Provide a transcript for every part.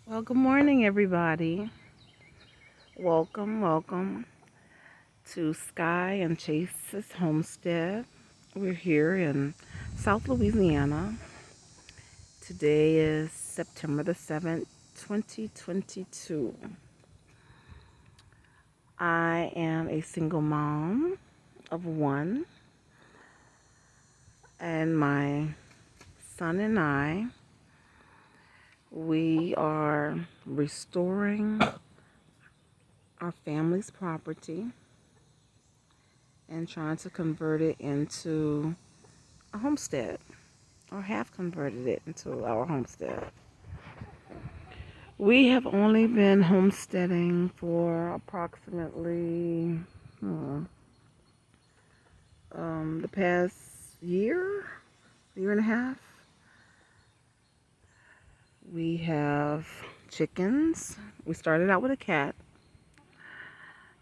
Well, good morning, everybody. Welcome to Sky and Chase's Homestead. We're here in South Louisiana. Today is September the 7th, 2022. I am a single mom of one, and my son and we are restoring our family's property and trying to convert it into a homestead, or have converted it into our homestead. We have only been homesteading for approximately the past year and a half. We have chickens. We started out with a cat,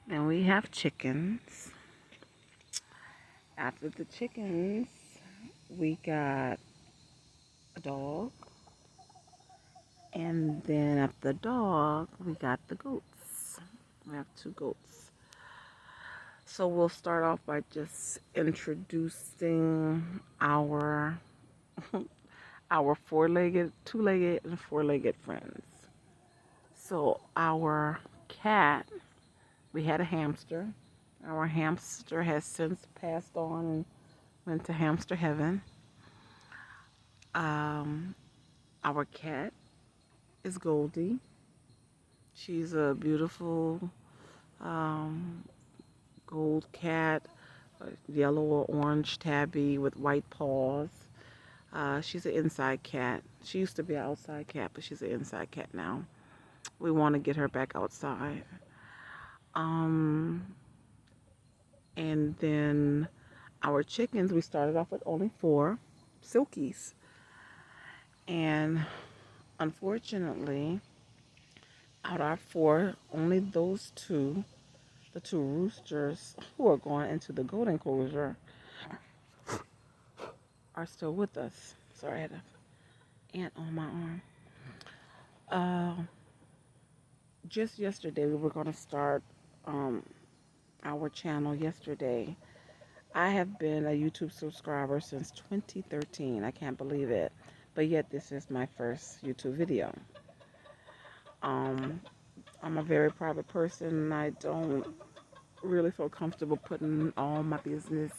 and we have chickens. After the chickens, we got a dog. And then after the dog, we got the goats. We have two goats. So we'll start off by just introducing our our two-legged and four-legged friends. So our cat, we had a hamster. Our hamster has since passed on and went to hamster heaven. Um, our cat is Goldie. She's a beautiful um, gold cat, yellow or orange tabby with white paws. She's an inside cat. She used to be an outside cat, but she's an inside cat now. We want to get her back outside. Um, and then our chickens, we started off with only four silkies. And unfortunately, out of our four, only those two, the two roosters who are going into the goat enclosure, are still with us. Sorry, I had an ant on my arm. Uh, just yesterday, we were going to start um, our channel yesterday. I have been a YouTube subscriber since 2013. I can't believe it. But yet, this is my first YouTube video. Um, I'm a very private person, and I don't really feel comfortable putting all my business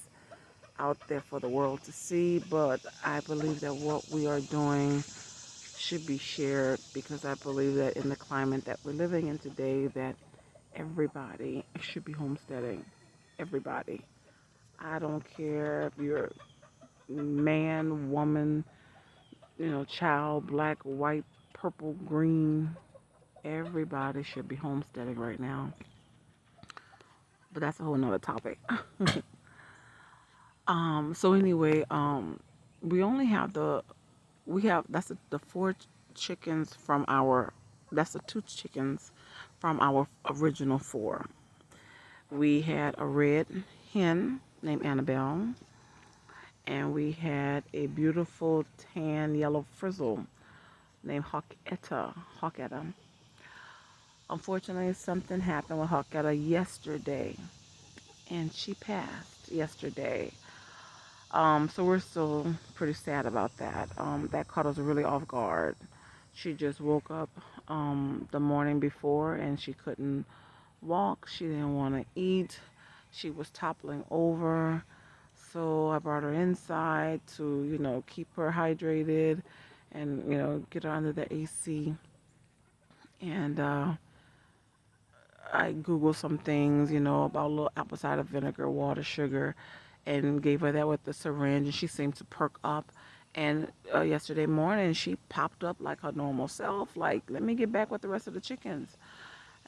out there for the world to see. But I believe that what we are doing should be shared, because I believe that in the climate that we're living in today, that everybody should be homesteading. Everybody. I don't care if you're man, woman, child, black, white, purple, green. Everybody should be homesteading right now. But that's a whole nother topic. So anyway, we only have the four chickens from that's the two chickens from our original four. We had a red hen named Annabelle, and we had a beautiful tan yellow frizzle named Hawketta. Unfortunately, something happened with Hawketta yesterday, and she passed yesterday. So we're still pretty sad about that. That caught us really off guard. She just woke up the morning before, and she couldn't walk. She didn't want to eat. She was toppling over. So I brought her inside to, keep her hydrated and, get her under the AC. And I Googled some things, about a little apple cider vinegar, water, sugar, and gave her that with the syringe. And she seemed to perk up. And yesterday morning, she popped up like her normal self, like, let me get back with the rest of the chickens.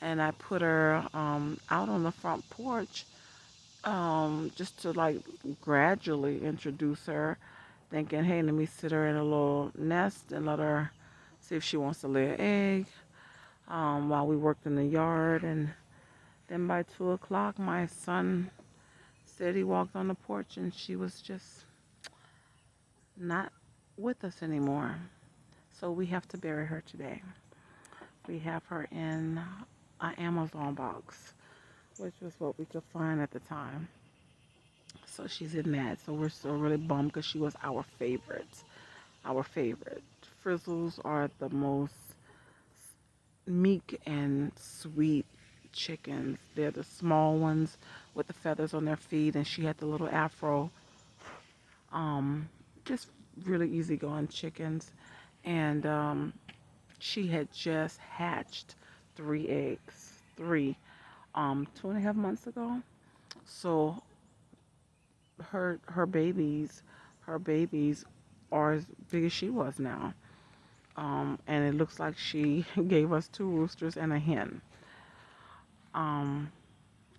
And I put her out on the front porch, just to like gradually introduce her, thinking, hey, let me sit her in a little nest and let her see if she wants to lay an egg, while we worked in the yard. And then by 2 o'clock, my son said he walked on the porch and she was just not with us anymore. So we have to bury her today. We have her in an Amazon box, which was what we could find at the time. So she's in that. So we're still really bummed because she was our favorite. Our favorite. Frizzles are the most meek and sweet chickens. They're the small ones with the feathers on their feet, and she had the little afro. Um, just really easygoing chickens, and she had just hatched 3 eggs, 2.5 months ago. So her babies are as big as she was now. And it looks like she gave us 2 roosters and a hen. Um,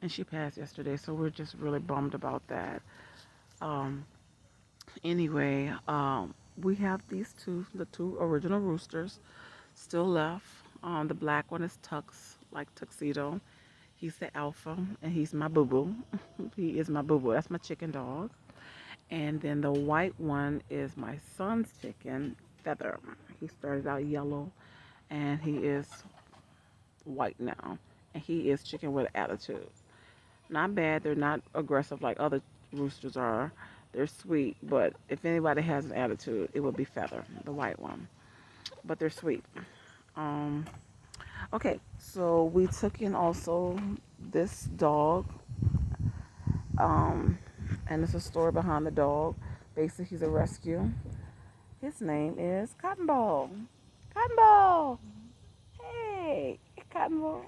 and she passed yesterday, so we're just really bummed about that. Um, anyway, we have the two original roosters still left. The black one is Tux, like tuxedo. He's the alpha, and he's my boo boo. He is my boo boo. That's my chicken dog. And then the white one is my son's chicken, Feather. He started out yellow, and he is white now. And he is chicken with attitude. Not bad. They're not aggressive like other roosters are. They're sweet, but if anybody has an attitude, it would be Feather, the white one. But they're sweet. Um, okay, so we took in also this dog, um, and there's a story behind the dog. Basically, he's a rescue. His name is Cotton Ball. Cotton Ball! Hey, Cotton Ball.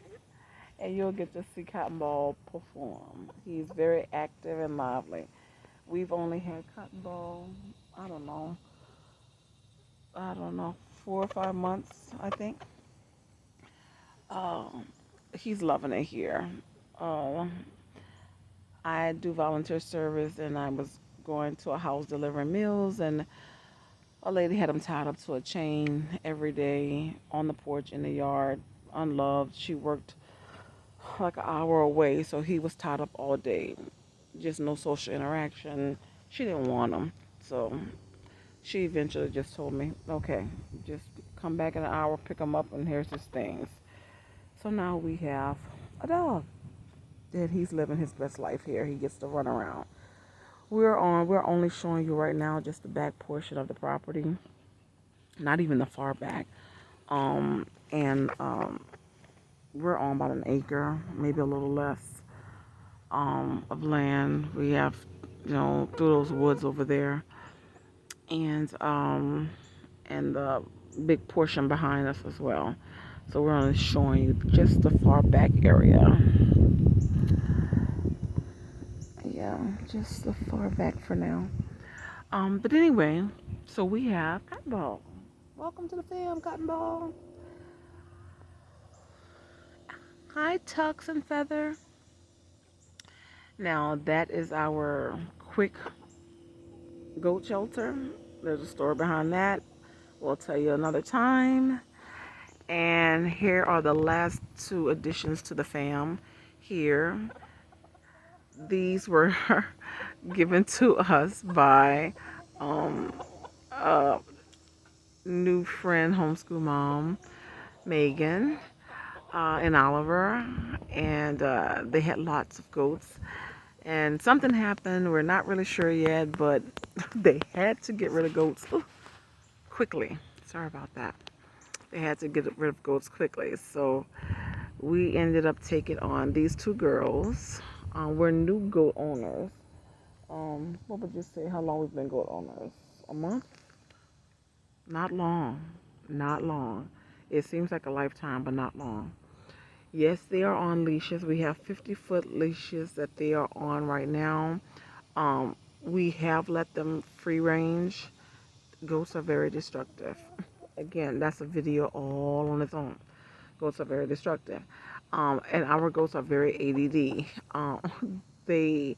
And you'll get to see Cotton Ball perform. He's very active and lively. We've only had Cotton Ball, I don't know, I don't know, 4 or 5 months, I think. Um, he's loving it here. Uh, I do volunteer service, and I was going to a house delivering meals, and a lady had him tied up to a chain every day on the porch in the yard, unloved. She worked like an hour away, so he was tied up all day. Just no social interaction. She didn't want him, so she eventually just told me, okay, just come back in an hour, pick him up, and here's his things. So now we have a dog. And he's living his best life here. He gets to run around. We're only showing you right now just the back portion of the property, not even the far back. And we're on about an acre, maybe a little less, of land. We have, through those woods over there, and the big portion behind us as well. So we're only showing you just the far back area. Yeah, just the far back for now. But anyway, so we have Cotton Ball. Welcome to the fam, Cotton Ball. Hi, Tux and Feather. Now that is our quick goat shelter. There's a story behind that. We'll tell you another time. And here are the last 2 additions to the fam. Here, these were given to us by um, a new friend, homeschool mom, Megan, and Oliver, and they had lots of goats. And something happened. We're not really sure yet, but they had to get rid of goats quickly. Sorry about that. They had to get rid of goats quickly. So we ended up taking on these 2 girls. We're new goat owners. What would you say? How long we've been goat owners? A month? Not long. Not long. It seems like a lifetime, but not long. Yes, they are on leashes. We have 50-foot leashes that they are on right now. We have let them free range. Goats are very destructive. Again, that's a video all on its own. Goats are very destructive. And our goats are very ADD. They're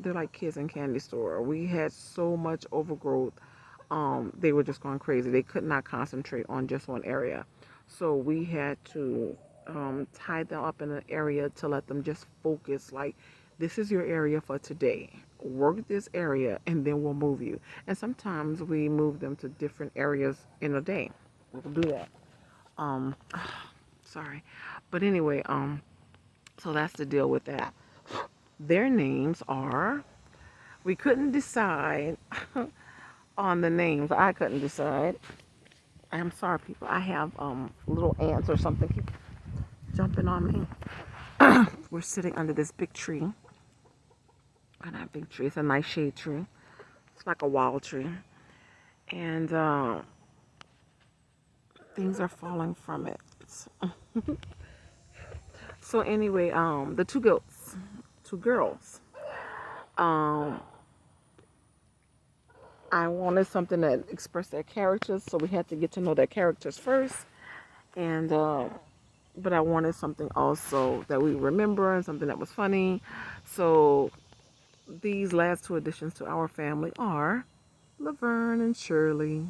like kids in candy store. We had so much overgrowth. They were just going crazy. They could not concentrate on just one area. So we had to tie them up in an area to let them just focus. Like, this is your area for today. Work this area, and then we'll move you. And sometimes we move them to different areas in a day. We'll do that. Um, Sorry. But anyway, so that's the deal with that. Their names are, we couldn't decide on the names. I couldn't decide. I'm sorry, people. I have little ants or something keep jumping on me. We're sitting under this big tree. And that big tree, it's a nice shade tree. It's like a wild tree. And things are falling from it. So anyway, the two girls. Um, I wanted something that expressed their characters, so we had to get to know their characters first. And but I wanted something also that we remember and something that was funny. So these last two additions to our family are Laverne and Shirley.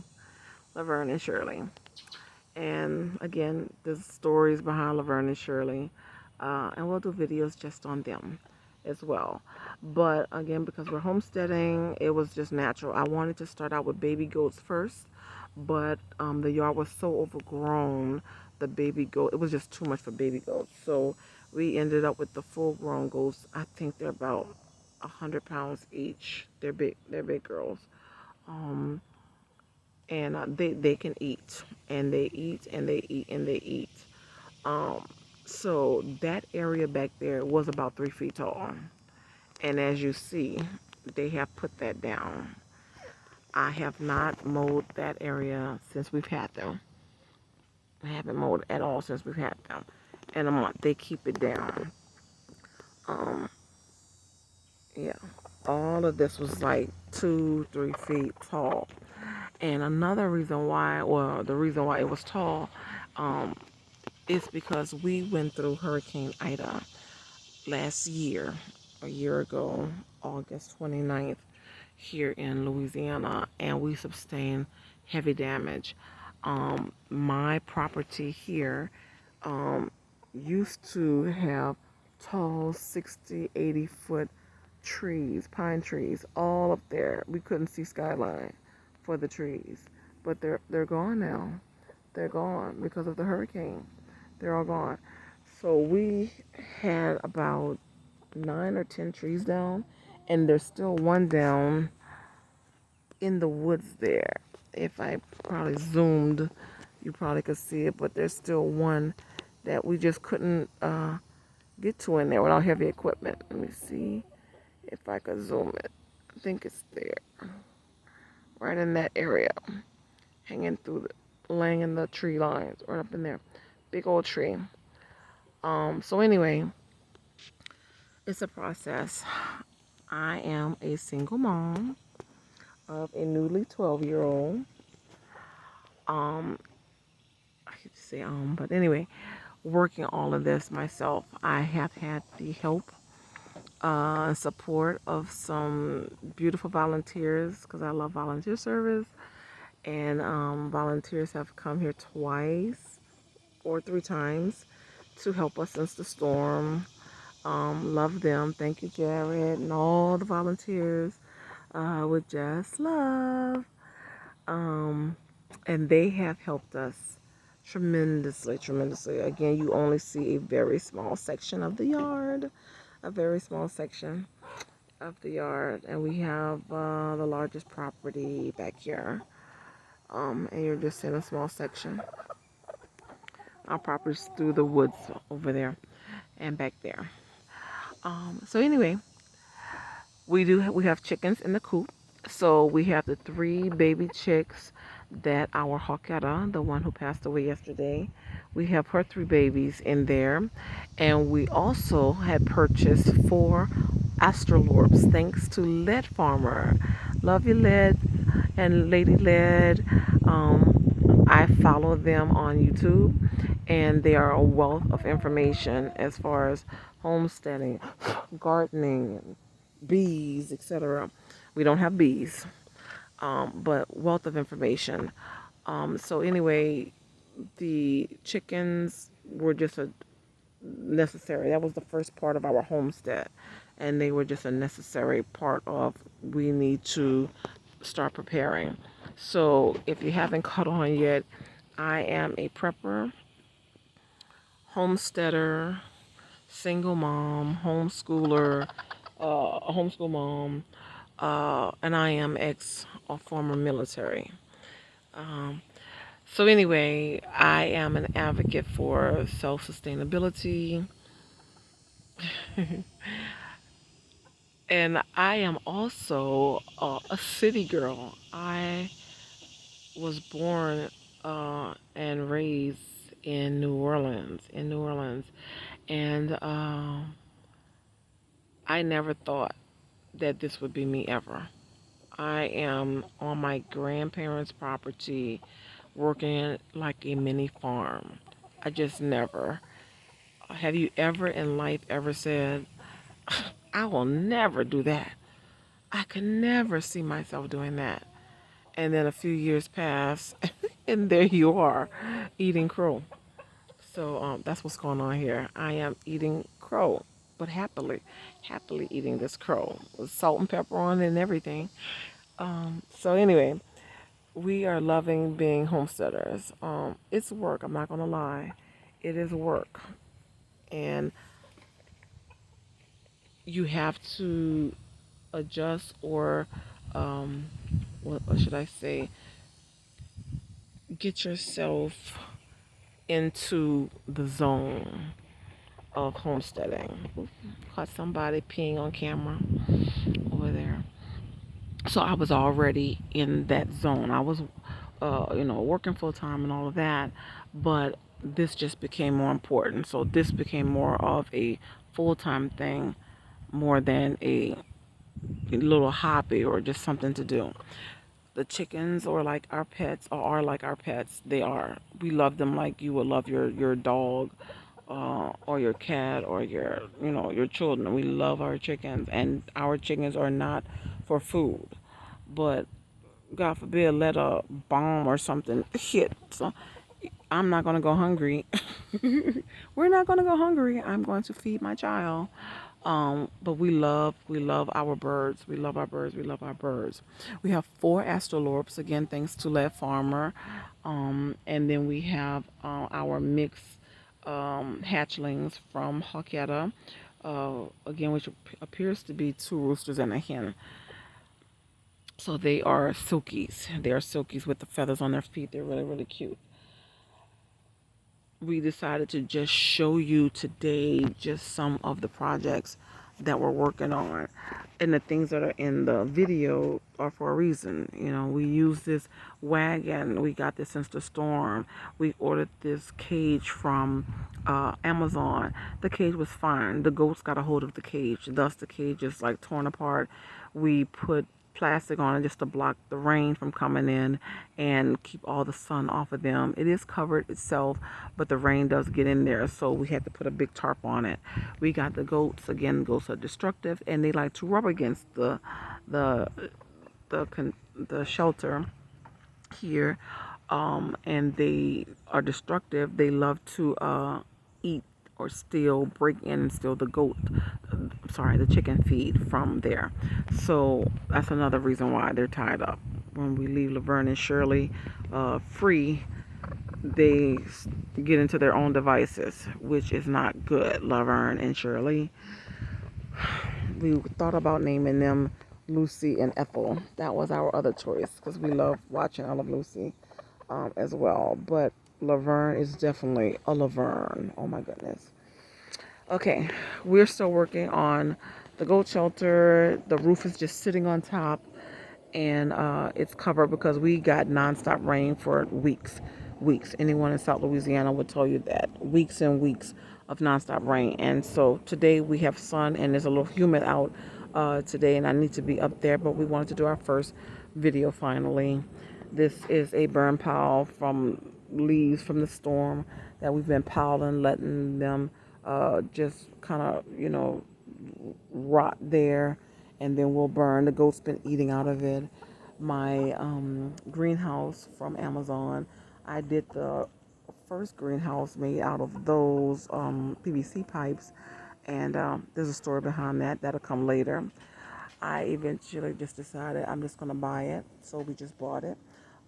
Laverne and Shirley. And again, there's stories behind Laverne and Shirley. And we'll do videos just on them as well. But again, because we're homesteading, it was just natural. I wanted to start out with baby goats first, but the yard was so overgrown, the baby goat, it was just too much for baby goats. So we ended up with the full grown goats. I think they're about 100 pounds each. They're big girls. Um, and they can eat, and they eat, and they eat, and they eat. Um, so that area back there was about 3 feet tall. And as you see, they have put that down. I have not mowed that area since we've had them. I haven't mowed at all since we've had them. In a month, they keep it down. Um, yeah. All of this was like 2, 3 feet tall. And another reason why, well, the reason why it was tall, um, is because we went through Hurricane Ida last year, a year ago, August 29th, here in Louisiana, and we sustained heavy damage. My property here used to have tall 60, 80 foot trees, pine trees, all up there. We couldn't see skyline for the trees, but they're gone now. They're gone because of the hurricane. They're all gone. So we had about 9 or 10 trees down, and there's still one down in the woods there. If I probably zoomed, you probably could see it, but there's still one that we just couldn't get to in there without heavy equipment. Let me see if I could zoom it. I think it's there, right in that area, hanging through laying in the tree lines, right up in there. Big old tree. So anyway, it's a process. I am a single mom of a newly 12-year-old. Um, I hate to say but anyway, working all of this myself. I have had the help and support of some beautiful volunteers because I love volunteer service. And volunteers have come here twice or 3 times to help us since the storm. Love them. Thank you, Jared, and all the volunteers with Just Love. Um, and they have helped us tremendously, tremendously. Again, you only see a very small section of the yard, a very small section of the yard, and we have the largest property back here. And you're just in a small section. Our property's through the woods over there and back there. So anyway, we have chickens in the coop. So we have the 3 baby chicks that our Hawketta, the one who passed away yesterday, we have her 3 babies in there. And we also had purchased 4 astrolorps thanks to Lead Farmer. Love you, Lead and Lady Lead. I follow them on YouTube, and they are a wealth of information as far as homesteading, gardening, bees, etc. We don't have bees, but wealth of information. So anyway, the chickens were just a necessary. That was the first part of our homestead, and they were just a necessary part of we need to start preparing. So if you haven't caught on yet, I am a prepper. homesteader, single mom, homeschooler, a homeschool mom, and I am ex or former military. Um, so anyway, I am an advocate for self-sustainability, and I am also a city girl. I was born and raised in New Orleans, and I never thought that this would be me ever. I am on my grandparents' property working like a mini farm. I just never. Have you ever in life ever said, I will never do that? I could never see myself doing that. And then a few years pass, and there you are, eating crow. So that's what's going on here. I am eating crow, but happily eating this crow with salt and pepper on it and everything. So anyway, we are loving being homesteaders. It's work. I'm not gonna lie, it is work, and you have to adjust or um, what should I say? Get yourself into the zone of homesteading. Oops, caught somebody peeing on camera over there. So I was already in that zone. I was, working full time and all of that, but this just became more important. So this became more of a full time thing, more than a little hobby or just something to do. The chickens or like our pets or are like our pets. They are. We love them like you would love your dog, or your cat or your children. We love our chickens, and our chickens are not for food, but God forbid let a bomb or something hit. So I'm not gonna go hungry. We're not gonna go hungry. I'm going to feed my child. But we love our birds. We love our birds. We love our birds. We have four astrolorps again, thanks to Lead Farmer, and then we have our mixed hatchlings from Hawketta, again, which appears to be two roosters and a hen. So they are silkies. They are silkies with the feathers on their feet. They're really, really cute. We decided to just show you today just some of the projects that we're working on. And the things that are in the video are for a reason. We use this wagon. We got this since the storm. We ordered this cage from Amazon. The cage was fine. The goats got a hold of the cage. Thus, the cage is like torn apart. We put plastic on it just to block the rain from coming in and keep all the sun off of them. It is covered itself, but the rain does get in there, so we had to put a big tarp on it. We got the goats. Again, goats are destructive, and they like to rub against the the shelter here, and they are destructive. They love to eat or steal, break in and steal the the chicken feed from there. So that's another reason why they're tied up. When we leave Laverne and Shirley free, they get into their own devices, which is not good. Laverne and Shirley. We thought about naming them Lucy and Ethel. That was our other choice because we love watching I Love Lucy as well. But Laverne is definitely a Laverne. Oh my goodness. Okay, we're still working on the goat shelter. The roof is just sitting on top, and it's covered because we got nonstop rain for weeks. Weeks. Anyone in South Louisiana would tell you that. Weeks and weeks of nonstop rain. And so today we have sun, and it's a little humid out today, and I need to be up there, but we wanted to do our first video finally. This is a burn pile from leaves from the storm that we've been piling, letting them just kind of, rot there, and then we'll burn. The goat's been eating out of it. My greenhouse from Amazon, I did the first greenhouse made out of those PVC pipes, and there's a story behind that that'll come later. I eventually just decided I'm just going to buy it, so we just bought it.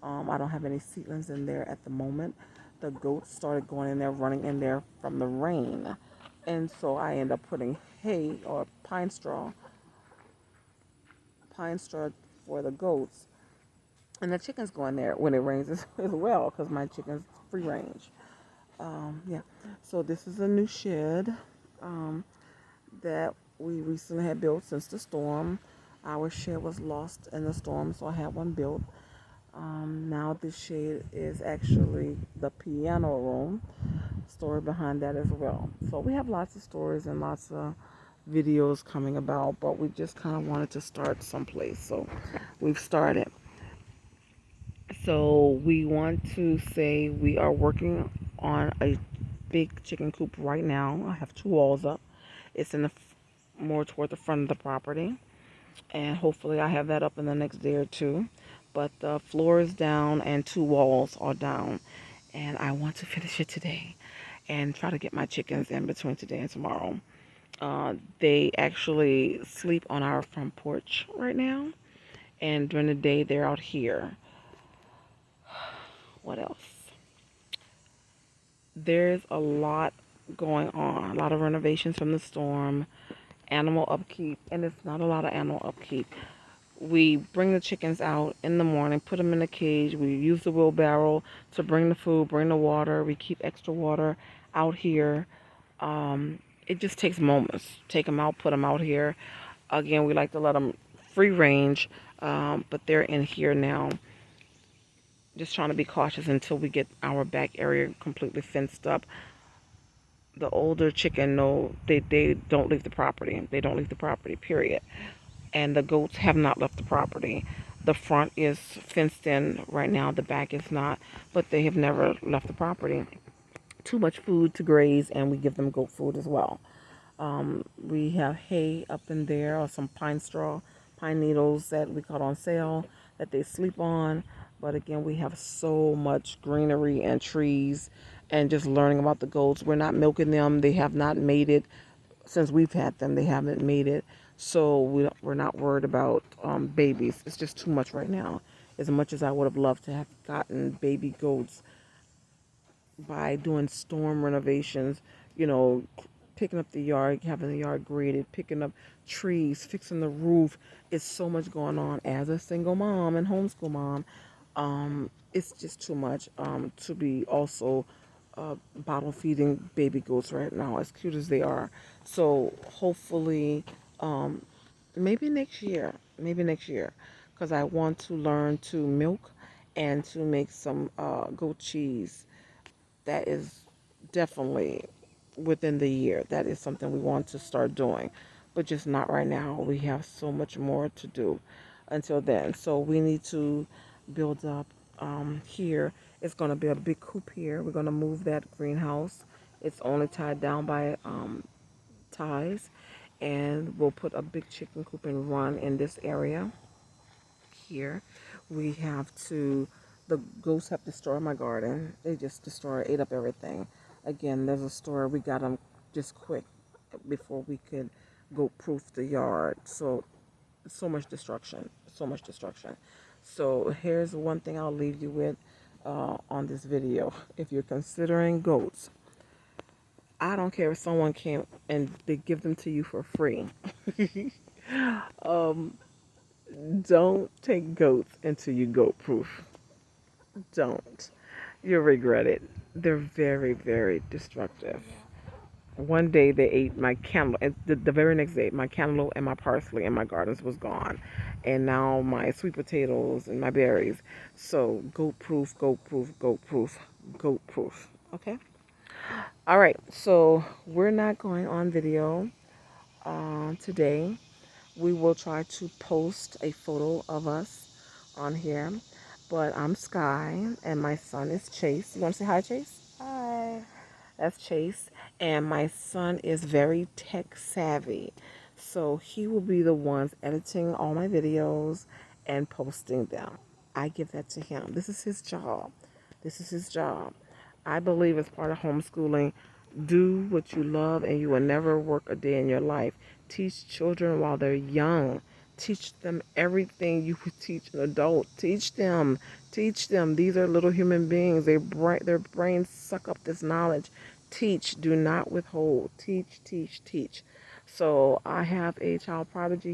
I don't have any seedlings in there at the moment the goats started going in there, running in there from the rain. And so I end up putting hay or pine straw for the goats. And the chickens go in there when it rains as well, because my chickens free range. Yeah. So this is a new shed that we recently had built since the storm. Our shed was lost in the storm, so I had one built. Now this shed is actually the piano room. Story behind that as well. So we have lots of stories and lots of videos coming about, but we just kind of wanted to start someplace. So we've started. So we want to say we are working on a big chicken coop right now. I have 2 walls up. It's in the more toward the front of the property, and hopefully I have that up in the next day or two. But the floor is down and 2 walls are down, and I want to finish it today and try to get my chickens in between today and tomorrow. They actually sleep on our front porch right now, and during the day they're out here. What else? There's a lot going on, a lot of renovations from the storm, animal upkeep, and it's not a lot of animal upkeep. We bring the chickens out in the morning, put them in a cage. We use the wheelbarrow to bring the food, bring the water. We keep extra water out here. It just takes moments. Take them out, put them out here. Again, we like to let them free range, but they're in here now. Just trying to be cautious until we get our back area completely fenced up. The older chicken know they don't leave the property. They don't leave the property, period. And the goats have not left the property. The front is fenced in right now. The back is not, but they have never left the property. Too much food to graze, and we give them goat food as well. We have hay up in there, or some pine straw, pine needles that we caught on sale that they sleep on. But again, we have so much greenery and trees and just learning about the goats. We're not milking them. They have not made it since we've had them. They haven't made it. So we're not worried about babies. It's just too much right now. As much as I would have loved to have gotten baby goats by doing storm renovations, you know, picking up the yard, having the yard graded, picking up trees, fixing the roof. It's so much going on as a single mom and homeschool mom. It's just too much to be also bottle feeding baby goats right now, as cute as they are. So hopefully, um, maybe next year, because I want to learn to milk and to make some goat cheese. That is definitely within the year. That is something we want to start doing, but just not right now. We have so much more to do until then. So we need to build up here. It's going to be a big coop here. We're going to move that greenhouse. It's only tied down by ties, and we'll put a big chicken coop and run in this area here. We have to, the ghosts have destroyed my garden. They just destroyed, ate up everything. Again, there's a story, we got them just quick before we could go proof the yard. So much destruction, so much destruction. So here's one thing I'll leave you with on this video. If you're considering goats, I don't care if someone came and they give them to you for free. um, don't take goats until you goat proof. Don't. You'll regret it. They're very, very destructive. One day they ate my cantaloupe. The very next day, my cantaloupe and my parsley in my gardens was gone. And now my sweet potatoes and my berries. So goat proof, goat proof, goat proof, goat proof. Okay? All right. So we're not going on video today. We will try to post a photo of us on here. But I'm Sky, and my son is Chase. You want to say hi, Chase? Hi. That's Chase. And my son is very tech savvy. So he will be the ones editing all my videos and posting them. I give that to him. This is his job. This is his job. I believe as part of homeschooling, do what you love and you will never work a day in your life. Teach children while they're young. teach them everything you would teach an adult. Teach them. Teach them. These are little human beings. Their brains suck up this knowledge. Teach. Do not withhold. Teach, teach, teach. So I have a child prodigy